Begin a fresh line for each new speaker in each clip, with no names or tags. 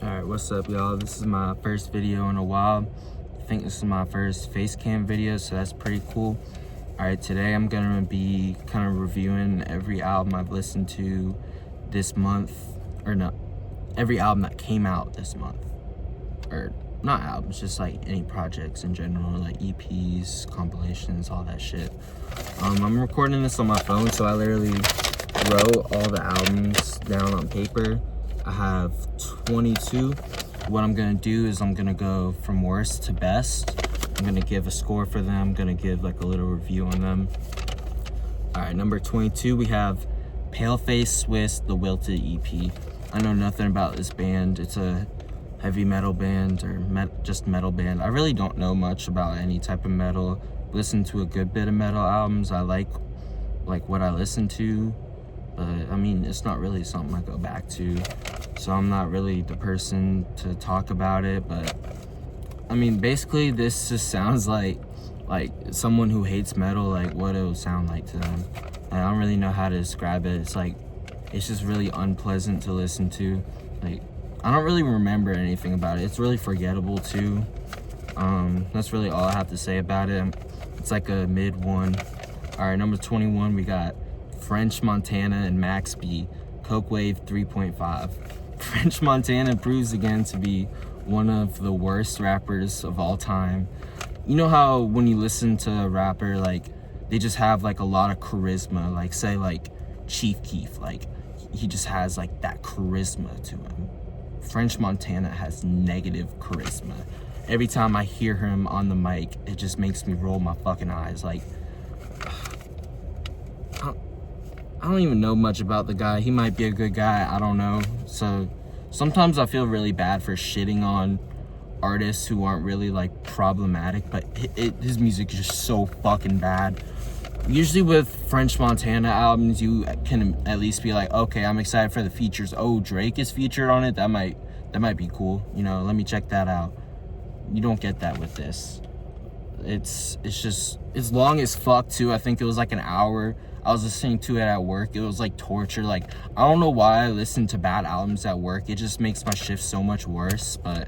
Alright, what's up, y'all? This is my first video in a while. I think this is my first face cam video, so that's pretty cool. Alright, today I'm gonna be kind of reviewing every album I've listened to this month, or no, every album that came out this month. Or not albums, just like any projects in general, like EPs, compilations, all that shit. I'm recording this on my phone, so I literally wrote all the albums down on paper. I have 22. What I'm gonna do is I'm gonna go from worst to best. I'm gonna give a score for them. I'm gonna give like a little review on them. All right, number 22, we have Paleface, Swis, the Wilted EP. I know nothing about this band. It's a heavy metal band or just metal band. I really don't know much about any type of metal. Listen to a good bit of metal albums. I like what I listen to, but I mean, it's not really something I go back to. So I'm not really the person to talk about it, but I mean, basically this just sounds like someone who hates metal, like what it would sound like to them. I don't really know how to describe it. It's just really unpleasant to listen to. Like, I don't really remember anything about it. It's really forgettable too. That's really all I have to say about it. It's like a mid one. All right, number 21, we got French Montana and Max B, Coke Wave 3.5. French Montana proves again to be one of the worst rappers of all time. You know how when you listen to a rapper, like, they just have like a lot of charisma, like say like Chief Keef, like he just has like that charisma to him. French Montana has negative charisma. Every time I hear him on the mic, it just makes me roll my fucking eyes. Like, I don't even know much about the guy. He might be a good guy, I don't know. So sometimes I feel really bad for shitting on artists who aren't really like problematic, but his music is just so fucking bad. Usually with French Montana albums, you can at least be like, okay, I'm excited for the features. Oh, Drake is featured on it. That might be cool. You know, let me check that out. You don't get that with this. It's just, it's long as fuck too. I think it was like an hour. I was listening to it at work. It was like torture. Like, I don't know why I listen to bad albums at work. It just makes my shift so much worse. But,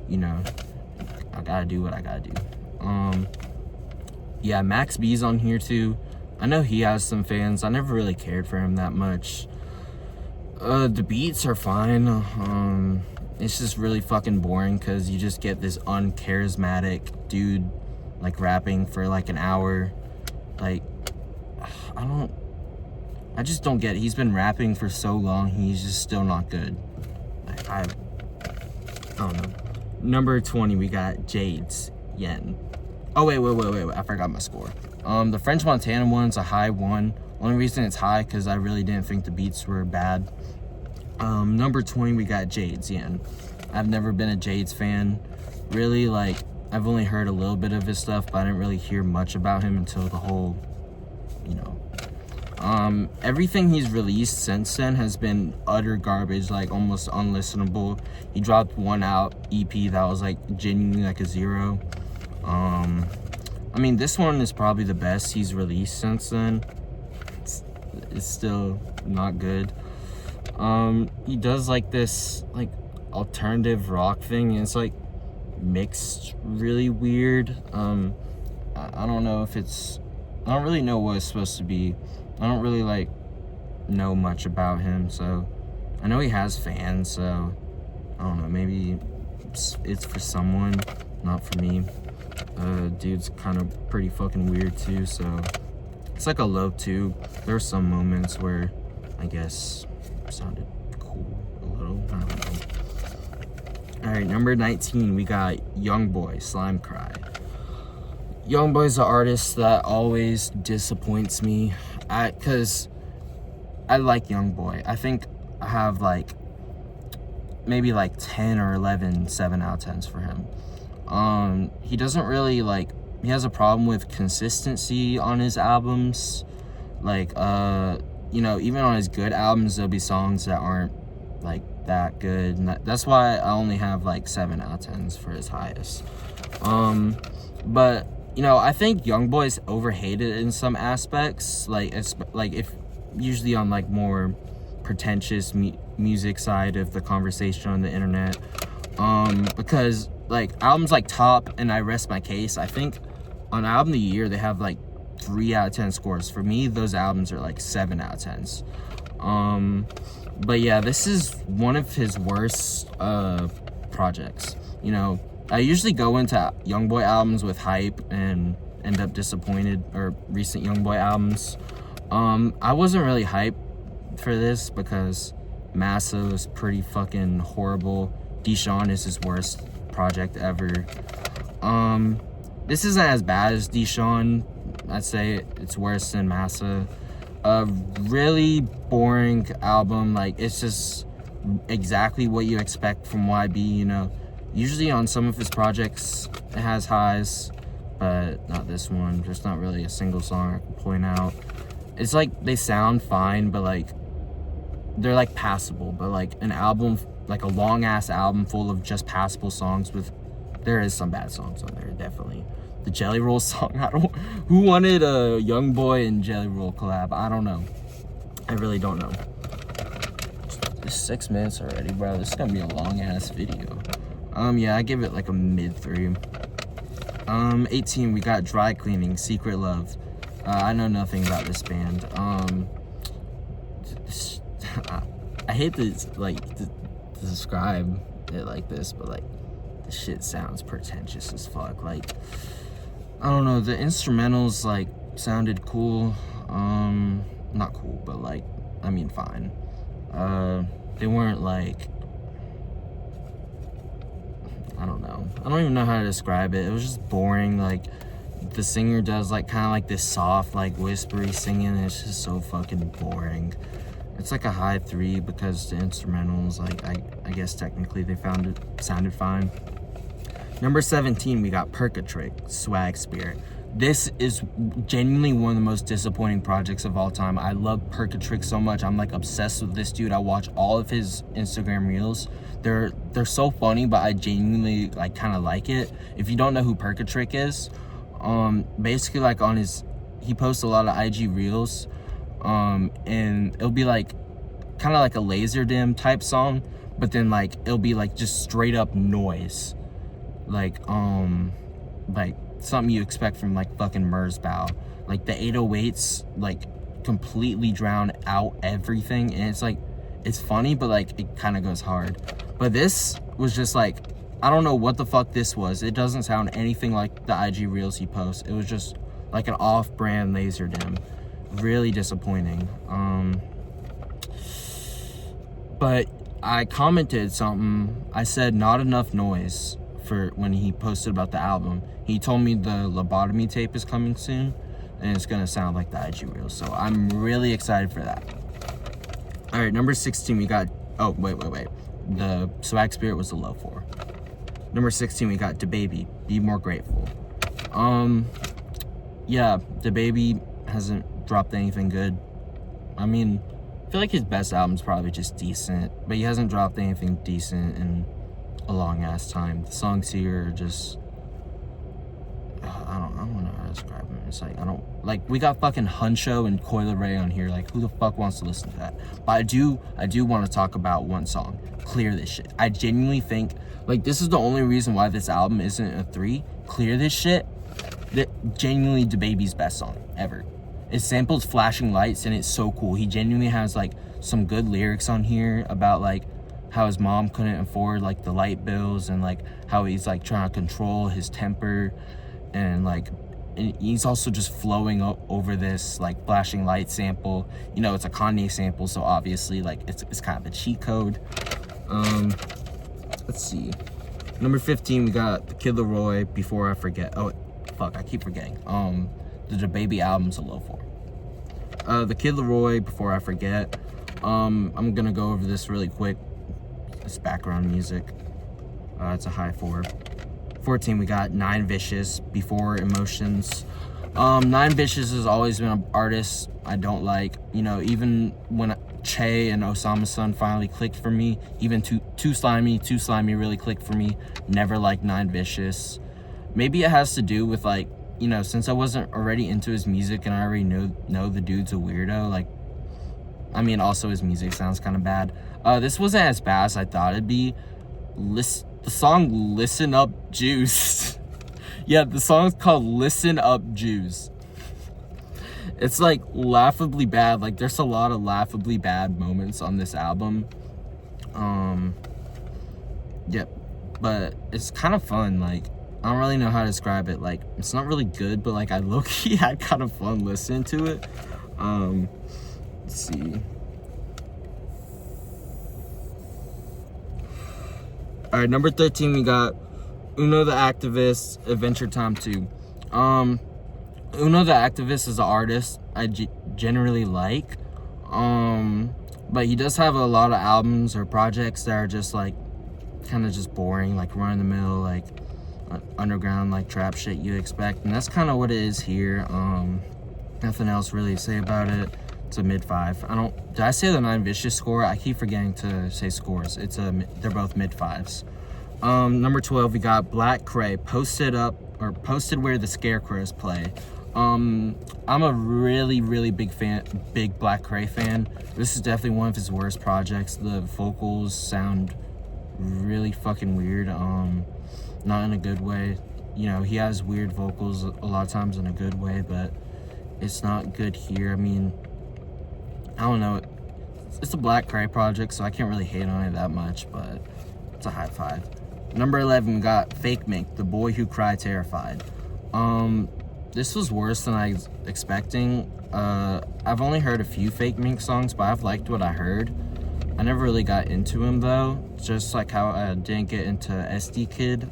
you know, I gotta do what I gotta do. Yeah, Max B's on here too. I know he has some fans. I never really cared for him that much. The beats are fine. It's just really fucking boring because you just get this uncharismatic dude like rapping for like an hour. Like, I just don't get it. He's been rapping for so long, he's just still not good. Like, I don't know. Number 20, we got Jaydes, Yen. Oh, wait, I forgot my score. The French Montana one's a high 1. Only reason it's high because I really didn't think the beats were bad. Number 20, we got Jaydes, Yen. I've never been a Jaydes fan. Really, like, I've only heard a little bit of his stuff, but I didn't really hear much about him until the whole, you know. Everything he's released since then has been utter garbage, like almost unlistenable. He dropped one out EP that was like genuinely like a 0. I mean, this one is probably the best he's released since then. It's still not good. He does like this like alternative rock thing, and it's like mixed really weird. I don't know if it's, I don't really know what it's supposed to be. I don't really like know much about him, so I know he has fans, so I don't know, maybe it's for someone, not for me. Dude's kind of pretty fucking weird too, so it's like a low 2. There were some moments where I guess sounded cool a little, I don't know. Alright, number 19, we got Youngboy, Slime Cry. Youngboy's an artist that always disappoints me. Cause I like Youngboy. I think I have like maybe like 10 or 11 7 out of 10s for him. He doesn't really like, he has a problem with consistency on his albums. Like, you know, even on his good albums, there'll be songs that aren't like that good. And that's why I only have like 7 out of 10s for his highest. But you know, I think Youngboy's overhated in some aspects. Like, it's like if usually on like more pretentious music side of the conversation on the internet. Because like albums like Top and I Rest My Case, I think on Album of the Year they have like 3 out of 10 scores. For me, those albums are like 7 out of 10s. But yeah, this is one of his worst projects. You know, I usually go into Youngboy albums with hype and end up disappointed, or recent Youngboy albums. I wasn't really hyped for this because Massa was pretty fucking horrible. Deshaun is his worst project ever. This isn't as bad as Deshaun. I'd say it's worse than Massa. A really boring album. Like, it's just exactly what you expect from YB, you know. Usually on some of his projects it has highs, but not this one. There's not really a single song I can point out. It's like they sound fine, but like they're like passable. But like an album, like a long ass album full of just passable songs, with there is some bad songs on there, definitely. The Jelly Roll song, who wanted a Youngboy and Jelly Roll collab? I don't know. I really don't know. It's 6 minutes already, bro. This is gonna be a long ass video. Yeah, I give it like a mid 3. 18, we got Dry Cleaning, Secret Love. I know nothing about this band. I hate to describe it like this, but like the shit sounds pretentious as fuck. Like, I don't know, the instrumentals like sounded cool. Not cool, but like, I mean, fine. They weren't like, I don't know. I don't even know how to describe it. It was just boring. Like, the singer does like kind of like this soft, like whispery singing, and it's just so fucking boring. It's like a high 3 because the instrumentals, like, I guess technically they sounded fine. Number 17, we got Percatric, Swag Spirit. This is genuinely one of the most disappointing projects of all time. I love Percatric so much. I'm like obsessed with this dude. I watch all of his Instagram reels. They're so funny, but I genuinely like kind of like it. If you don't know who Percatric is, basically like he posts a lot of IG reels, and it'll be like kind of like a laser dim type song, but then like it'll be like just straight up noise, like something you expect from like fucking Merzbow. Like the 808s like completely drown out everything, and it's like, it's funny, but like it kind of goes hard. But this was just like, I don't know what the fuck this was. It doesn't sound anything like the IG reels he posts. It was just like an off-brand laser dim. Really disappointing. But I commented something. I said not enough noise for when he posted about the album. He told me the lobotomy tape is coming soon, and it's gonna sound like the IG reels. So I'm really excited for that. All right, number 16, we got, oh, wait. The Swag Spirit was a low 4. Number 16, we got dababy, Be More Grateful. Yeah, dababy hasn't dropped anything good. I mean, I feel like his best album's probably just decent, but he hasn't dropped anything decent in a long ass time. The songs here are just, I don't know how to describe them. It's like, I don't, like, we got fucking Huncho and Toliver on here. Like, who the fuck wants to listen to that? But I do want to talk about one song, Clear This Shit. I genuinely think, like, this is the only reason why this album isn't a 3. Clear This Shit, that genuinely dababy's best song ever. It samples Flashing Lights, and it's so cool. He genuinely has like some good lyrics on here about like how his mom couldn't afford like the light bills, and like how he's like trying to control his temper, and like, and he's also just flowing over this like Flashing Light sample. You know, it's a Kanye sample, so obviously like it's kind of a cheat code. Let's see. Number 15, we got the Kid Laroi, Before I Forget. Oh fuck, I keep forgetting. The dababy album's a low 4. The Kid Laroi, Before I Forget. I'm gonna go over this really quick. It's background music. It's a high 4. 14, we got 9 Vicious, Before Emotions. 9 Vicious has always been an artist I don't like. You know, even when Che and Osama Sun finally clicked for me, even Too Slimy really clicked for me. Never liked 9 Vicious. Maybe it has to do with like, you know, since I wasn't already into his music and I already know the dude's a weirdo, like, I mean, also his music sounds kind of bad. This wasn't as bad as I thought it'd be. The song Listen Up Juice. Yeah, the song's called Listen Up Juice. It's like laughably bad. Like there's a lot of laughably bad moments on this album. Yeah, but it's kind of fun. Like I don't really know how to describe it. Like it's not really good, but like I low-key had kind of fun listening to it. Let's see. All right, number 13, we got Uno the Activist, Adventure Time 2. Uno the Activist is an artist I generally like. But he does have a lot of albums or projects that are just like kind of just boring, like run in the mill, like underground, like trap shit you expect. And that's kind of what it is here. Nothing else really to say about it. It's a mid-5. Did I say the 9 Vicious score? I keep forgetting to say scores. They're both mid-5s. Number 12, we got Black Kray, Posted Where the Scarecrows Play. I'm a really big Black Kray fan. This is definitely one of his worst projects. The vocals sound really fucking weird. Not in a good way. You know, he has weird vocals a lot of times in a good way, but it's not good here. I mean, I don't know. It's a Black Kray project, so I can't really hate on it that much, but it's a high 5. Number 11, we got Fakemink, The Boy Who Cried Terrified. This was worse than I was expecting. I've only heard a few Fakemink songs, but I've liked what I heard. I never really got into him though, just like how I didn't get into SD Kid.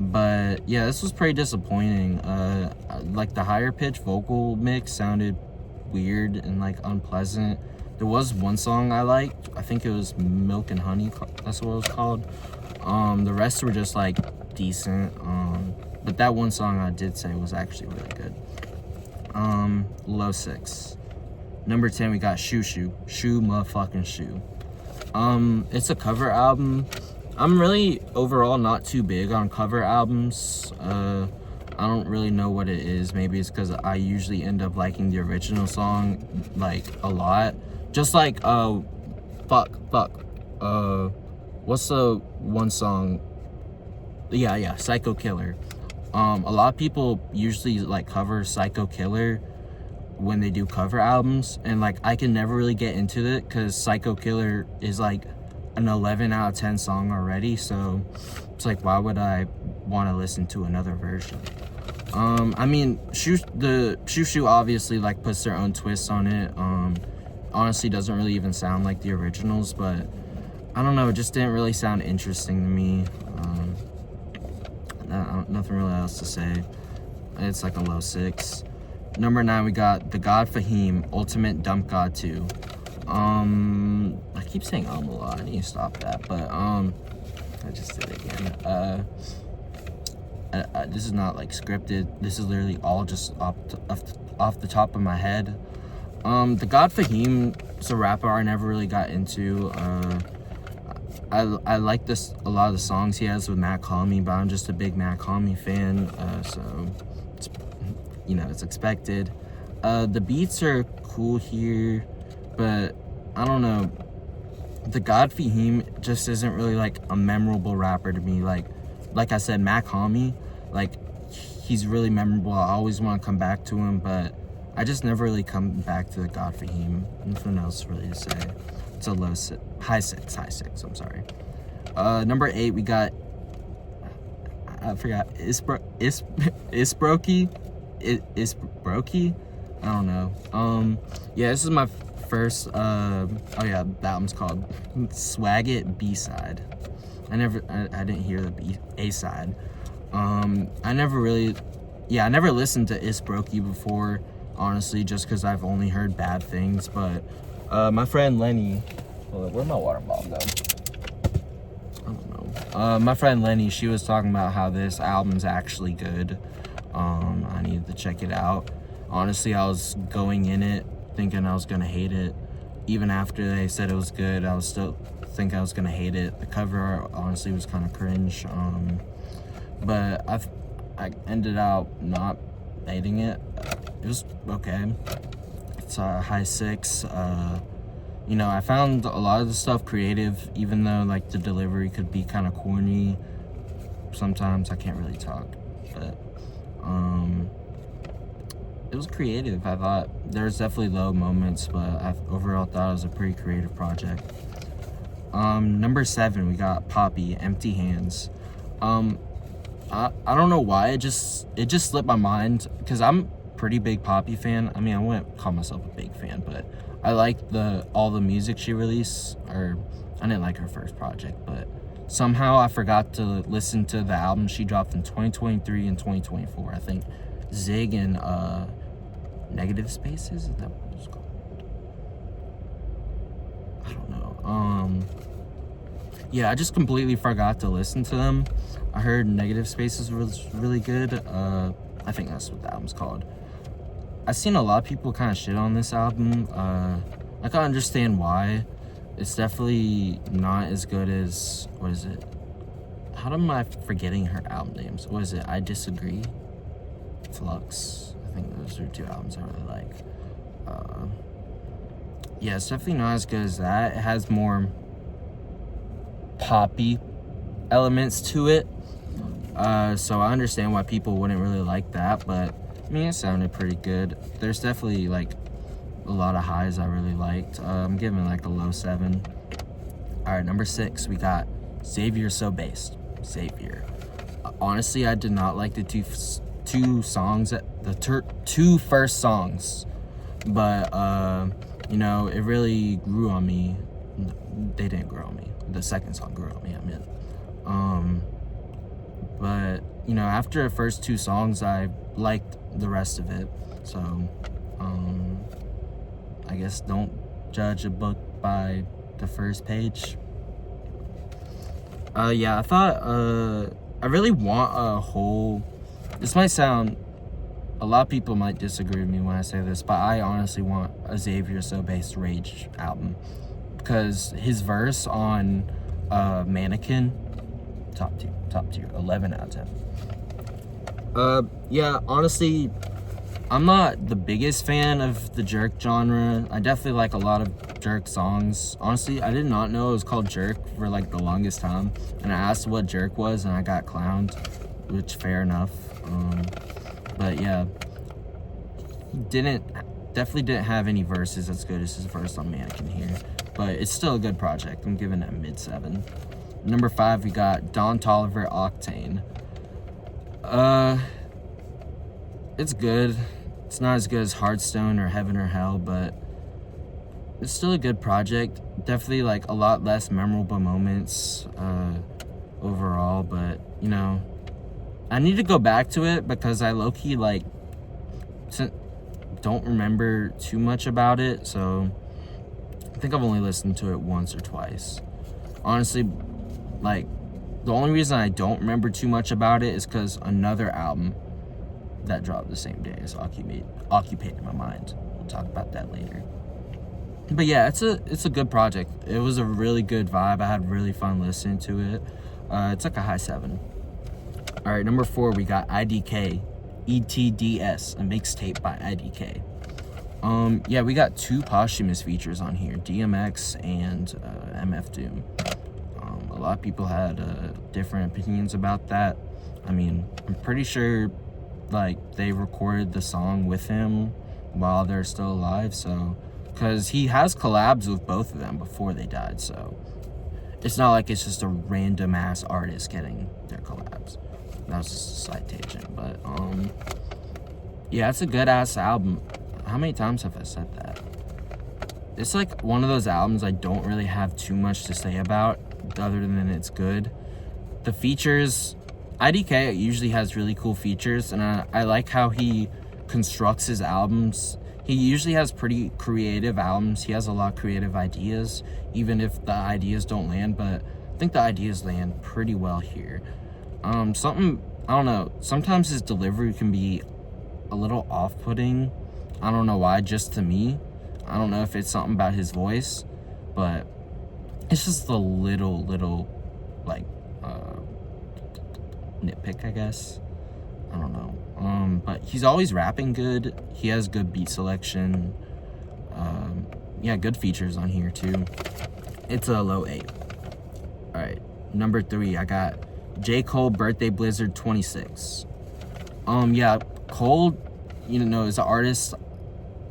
But yeah, this was pretty disappointing. Like the higher pitch vocal mix sounded weird and like unpleasant. There was one song I liked. I think it was Milk and Honey. That's what it was called. The rest were just like decent. But that one song I did say was actually really good. Low 6. Number 10, we got Shoe motherfucking Shoe. It's a cover album. I'm really overall not too big on cover albums. I don't really know what it is. Maybe it's because I usually end up liking the original song like a lot. Just like what's the one song? Yeah, Psycho Killer. A lot of people usually like cover Psycho Killer when they do cover albums, and like I can never really get into it because Psycho Killer is like an 11 out of 10 song already, so it's like, why would I want to listen to another version? I mean, Shoo obviously like puts their own twists on it. Honestly doesn't really even sound like the originals, but I don't know, it just didn't really sound interesting to me. Nothing really else to say. It's like a low 6. Number 9, we got The God Fahim, Ultimate Dump God 2. I keep saying a lot. I need to stop that, but I just did it again. This is not like scripted. This is literally all just off the top of my head. The God Fahim is a rapper I never really got into. I like a lot of the songs he has with Matt Calmy, but I'm just a big Matt Calmy fan, so it's, you know, it's expected. The beats are cool here, but I don't know. The God Fahim just isn't really like a memorable rapper to me. Like I said, Matt Calmy, like he's really memorable. I always want to come back to him, but I just never really come back to the God Fahim. Nothing else really to say. It's a high six, I'm sorry. Number 8, we got, I forgot, issbrokie? I don't know. Yeah, this is my first, oh yeah, that album's called Swag It B-side. I didn't hear the A-side. I never listened to issbrokie before, honestly, just because I've only heard bad things, but my friend Lenny, where'd my water bottle go? I don't know. My friend Lenny, she was talking about how this album's actually good. I needed to check it out. Honestly, I was going in it thinking I was gonna hate it. Even after they said it was good, I was still thinking I was gonna hate it. The cover art honestly was kind of cringe. But I ended up not hating it. It was okay. It's a high 6. You know, I found a lot of the stuff creative, even though like the delivery could be kind of corny. Sometimes I can't really talk, but it was creative. I thought there's definitely low moments, but I overall thought it was a pretty creative project. Number 7, we got Poppy, Empty Hands. I don't know why it just slipped my mind, because I'm a pretty big Poppy fan. I mean, I wouldn't call myself a big fan, but I like all the music she released. Or I didn't like her first project, but somehow I forgot to listen to the album she dropped in 2023 and 2024. I think Zig and Negative Spaces, is that what it was called? I don't know. Yeah, I just completely forgot to listen to them. I heard Negative Spaces was really good. I think that's what the album's called. I've seen a lot of people kind of shit on this album. I can understand why. It's definitely not as good as, what is it? How am I forgetting her album names? What is it? I Disagree? Flux. I think those are 2 albums I really like. Yeah, it's definitely not as good as that. It has more poppy elements to it. So I understand why people wouldn't really like that, but I mean, it sounded pretty good. There's definitely like a lot of highs I really liked. I'm giving like a low 7. All right, number 6, we got Xaviersobased. Xavier. Honestly, I did not like the two songs, the 2 first songs, but you know, it really grew on me. They didn't grow on me. The second song grew on me, I mean. But you know, after the first 2 songs, I liked the rest of it. So I guess don't judge a book by the first page. Yeah, I thought I really want a whole, this might sound, a lot of people might disagree with me when I say this, but I honestly want a Xaviersobased Rage album, because his verse on Mannequin, top tier, 11 out of 10. Yeah, honestly, I'm not the biggest fan of the Jerk genre. I definitely like a lot of Jerk songs. Honestly, I did not know it was called Jerk for like the longest time, and I asked what Jerk was and I got clowned, which fair enough. But yeah, he definitely didn't have any verses as good as his verse on Mannequin here, but it's still a good project. I'm giving it a mid 7. Number 5, we got Don Toliver, Octane. It's good. It's not as good as Hearthstone or Heaven or Hell, but it's still a good project. Definitely like a lot less memorable moments overall, but you know, I need to go back to it because I low-key like don't remember too much about it, so I think I've only listened to it once or twice. Honestly, like the only reason I don't remember too much about it is because another album that dropped the same day is occupied my mind. We'll talk about that later. But yeah, it's a good project. It was a really good vibe. I had really fun listening to it. It's like a high 7. All right, number 4, we got IDK, ETDS, a mixtape by IDK. Yeah, we got 2 posthumous features on here, DMX and MF Doom. A lot of people had different opinions about that. I mean, I'm pretty sure like they recorded the song with him while they're still alive, so because he has collabs with both of them before they died, so it's not like it's just a random ass artist getting their collabs. That was just a side tangent, but yeah, it's a good ass album. How many times have I said that? It's like one of those albums I don't really have too much to say about other than it's good. The features, IDK usually has really cool features, and I like how he constructs his albums. He usually has pretty creative albums. He has a lot of creative ideas, even if the ideas don't land, but I think the ideas land pretty well here. Something, I don't know, sometimes his delivery can be a little off-putting. I don't know why, just to me. I don't know if it's something about his voice, but it's just a little like nitpick, I guess. I don't know. But he's always rapping good. He has good beat selection. Yeah, good features on here too. It's a low 8. All right, number 3, I got J. Cole Birthday Blizzard 26. Yeah, Cole, you know, as an artist,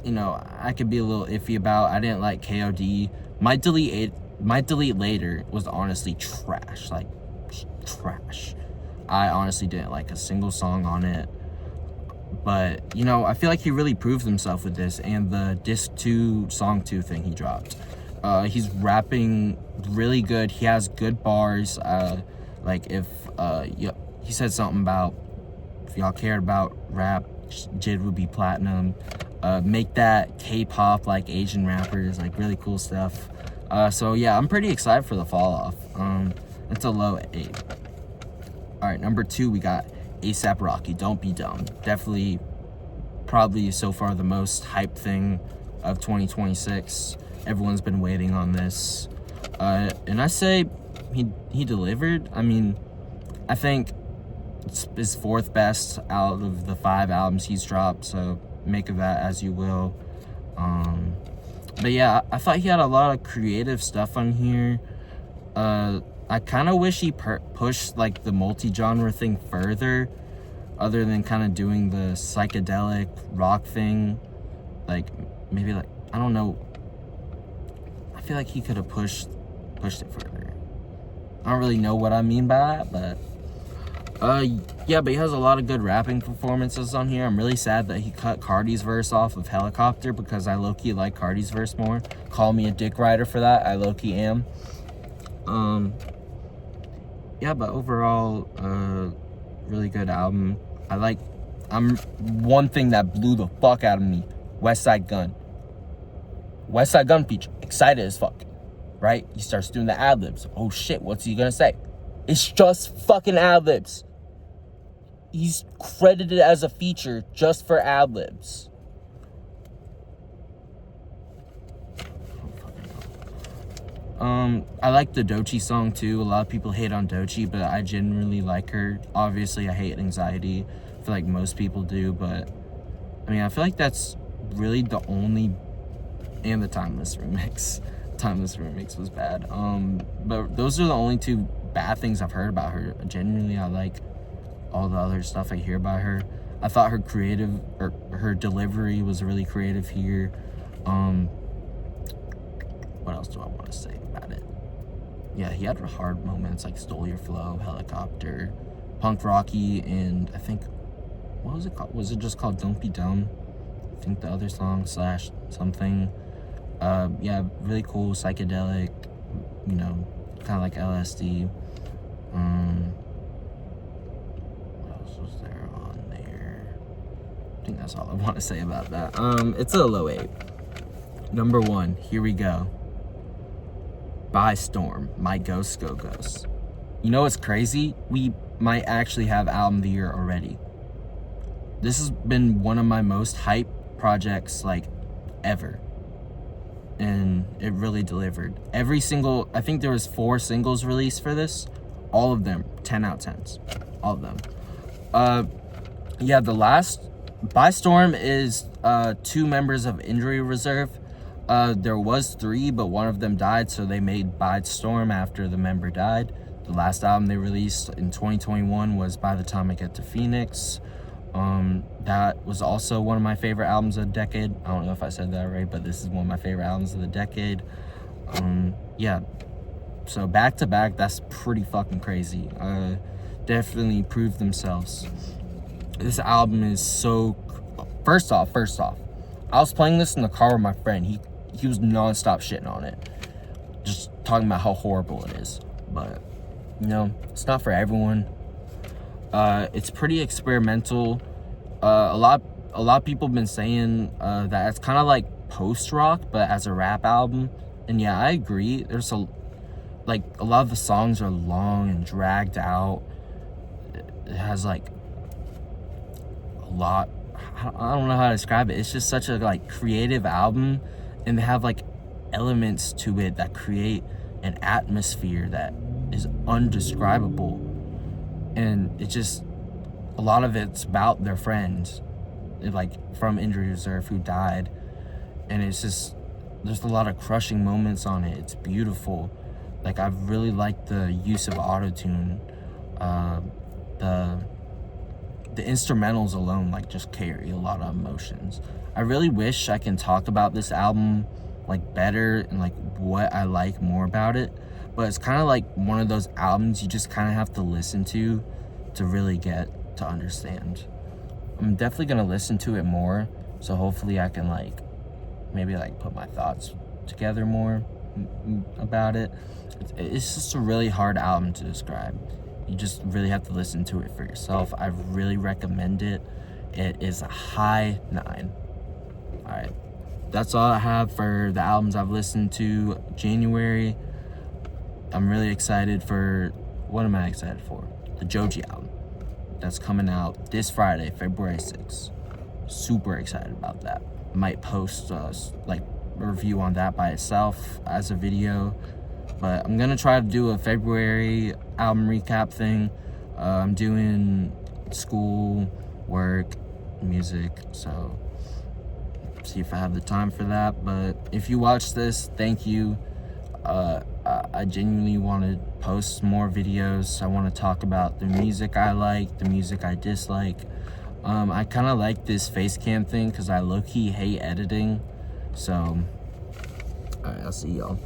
you know, I could be a little iffy about. I didn't like KOD. Might Delete Later was honestly trash, like trash. I honestly didn't like a single song on it. But, you know, I feel like he really proved himself with this and the disc 2, song 2 thing he dropped. He's rapping really good. He has good bars. Like if he said something about, if y'all cared about rap, JID would be platinum. Make that K-pop like Asian rappers, like really cool stuff. So yeah, I'm pretty excited for the fall off. It's a low 8. All right, number 2, we got xaviersobased, Don't Be Dumb. Definitely, probably so far the most hyped thing of 2026. Everyone's been waiting on this. And I say he delivered. I mean, I think it's his 4th best out of the 5 albums he's dropped, so make of that as you will. But yeah, I thought he had a lot of creative stuff on here. I kind of wish he pushed like the multi-genre thing further, other than kind of doing the psychedelic rock thing. Like maybe, like, I don't know, I feel like he could have pushed it further. I don't really know what I mean by that, but yeah, but he has a lot of good rapping performances on here. I'm really sad that he cut Cardi's verse off of Helicopter, because I low-key like Cardi's verse more. Call me a dick rider for that, I low-key am. Yeah, but overall, really good album. One thing that blew the fuck out of me, Westside Gunn feature, excited as fuck, right? He starts doing the ad-libs. Oh shit, what's he gonna say? It's just fucking ad-libs. He's credited as a feature just for ad-libs. I like the Doechii song too. A lot of people hate on Doechii, but I genuinely like her. Obviously, I hate Anxiety. I feel like most people do, but I mean, I feel like that's really the only, and the Timeless remix. Timeless remix was bad. But those are the only 2 bad things I've heard about her. Genuinely, I like all the other stuff I hear about her. I thought her delivery was really creative here. What else do I want to say about it? Yeah, he had hard moments like Stole Your Flow, Helicopter, Punk Rocky, and I think, what was it called? Was it just called Don't Be Dumb? I think the other song / something. Yeah, really cool, psychedelic, you know, kind of like LSD. What else was there on there? I think that's all I want to say about that. It's a low 8. Number 1, here we go. By Storm, My Ghost Go Ghost. You know what's crazy? We might actually have album of the year already. This has been one of my most hyped projects, like, ever. And it really delivered. Every single, I think there was 4 singles released for this. All of them, 10 out of 10s. All of them. Yeah, the last, By Storm is 2 members of Injury Reserve. There was 3, but one of them died, so they made By Storm after the member died. The last album they released in 2021 was By the Time I Get to Phoenix. That was also one of my favorite albums of the decade. I don't know if I said that right, but this is one of my favorite albums of the decade. Yeah, so back to back, that's pretty fucking crazy. Definitely proved themselves. This album is so... First off, I was playing this in the car with my friend. He was non-stop shitting on it, just talking about how horrible it is. But, you know, it's not for everyone. It's pretty experimental. A lot of people have been saying that it's kind of like post-rock, but as a rap album. And yeah, I agree. There's a lot of the songs are long and dragged out. It has like a lot, I don't know how to describe it. It's just such a like creative album, and they have like elements to it that create an atmosphere that is undescribable. And it just, a lot of it's about their friends, like from Injury Reserve, who died. and it's just, there's a lot of crushing moments on it. It's beautiful. Like, I really like the use of auto-tune. The instrumentals alone, like, just carry a lot of emotions. I really wish I can talk about this album, like, better and, like, what I like more about it. But it's kind of like one of those albums you just kind of have to listen to really get to understand. I'm definitely going to listen to it more, so hopefully I can, like, maybe, like, put my thoughts together more about it. It's just a really hard album to describe. You just really have to listen to it for yourself. I really recommend it. It is a high 9. Alright, that's all I have for the albums I've listened to January. I'm really excited for, what am I excited for? The Joji album that's coming out this Friday, February 6th. Super excited about that. I might post like a review on that by itself as a video. But I'm gonna try to do a February album recap thing. I'm doing school, work, music, so see if I have the time for that. But if you watch this, thank you. I genuinely want to post more videos. I want to talk about the music I like, the music I dislike. I kind of like this face cam thing because I low-key hate editing. So, alright, I'll see y'all.